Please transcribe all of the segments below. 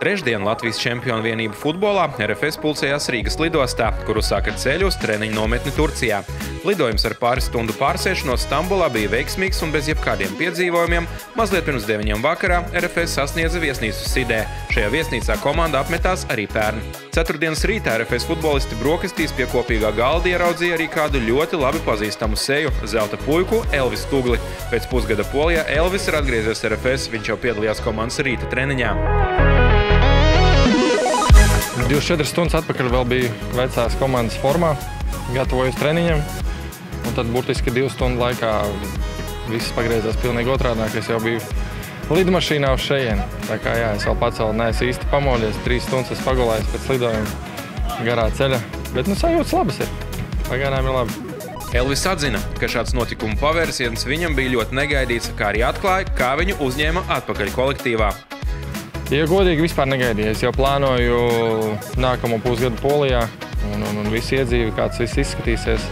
Trešdien Latvijas čempionu vienību futbolā RFS pulcējās Rīgas lidostā, kur uzsāka ceļu uz treniņu nometni Turcijā. Lidojums ar pāris stundu pārsēšanos Stambulā bija veiksmīgs un bez jebkādiem piedzīvojumiem. Mazliet pirms 9 vakarā RFS sasniedza viesnīcu Sidē. Šajā viesnīcā komanda apmetās arī pērn. Ceturtdienas rītā RFS futbolisti brokastīs pie kopīgā galda ieraudzīja arī kādu ļoti labi pazīstamu seju – zelta puiku Elvis Tugli. Pēc pusgada Polijā Elvis ir atgriezies RFS, viņš jau piedalījās komandas rīta treniņā. 24 stundas atpakaļ vēl bija vecās komandas formā, gatavojos treniņam, un tad burtiski 2 stundu laikā viss pagriezās pilnīgi otrādāk. Es jau biju lidmašīnā uz šejieni. Tā kā jā, es vēl pats neesmu īsti pamodies, 3 stundas es pagulējos pēc lidojuma garā ceļa, bet sajūtas labas ir. Pagaidām ir labi. Elvis atzina, ka šāds notikumu pavērsiens viņam bija ļoti negaidīts, kā arī atklāja, kā viņu uzņēma atpakaļ kolektīvā. Ja godīgi, vispār negaidīju. Es jau plānoju nākamo pusgadu Polijā un visu iedzīvi, kāds viss izskatīsies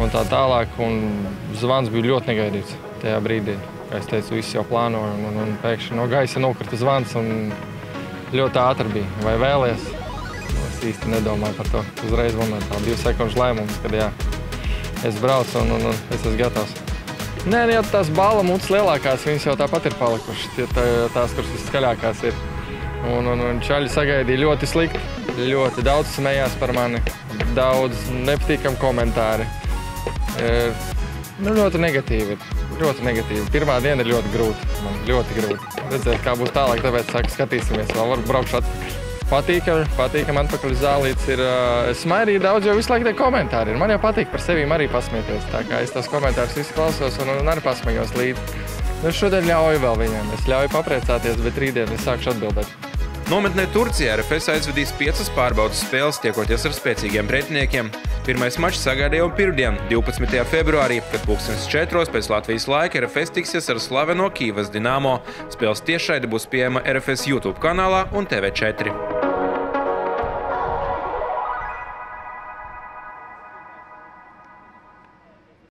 un tā tālāk. Un zvans bija ļoti negaidīts tajā brīdī. Kā es teicu, viss jau plānoju un pēkšņi no gaisa nokrita zvans un ļoti ātri bija. Vai vēlies? Es īsti nedomāju par to. Uzreiz momentā 2 sekundžu lēmums, kad jā, es braucu un es esmu gatavs. Nē, ja tās bāla mutes lielākās, viņas jau tāpat ir palikušas, tās, kuras viskaļākās ir. Un čaļi sagaidīja ļoti slikti, ļoti daudz smējās par mani, daudz nepatīkami komentāri. Ļoti negatīvi. Pirmā diena ir ļoti grūta, man ļoti grūti. Redzēt, kā būs tālāk, tāpēc skatīsimies, vēl varu braukšu atpakaļ. Patīkam atpakaļ uz zālītes ir smaidīgi daudz, jo visu laiku tie komentāri ir. Man jau patīk par sevīm arī pasmieties, tā kā es tos komentārus visu klausos un arī pasmējos līdzi. Es šodien ļauju vēl viņiem, es ļauju papriecāties, bet rītdien es sākšu atbildēt. Nometnē Turcijā RFS aizvedīs 5 pārbaudas spēles, tiekoties ar spēcīgiem pretiniekiem. Pirmais mačs sagaida jau pirmdien, 12. februārī, kad 4:00 pēc Latvijas laika RFS tiksies ar slaveno Kīvas Dinamo. Spēles tiešraide būs pieejama RFS YouTube kanālā un TV4.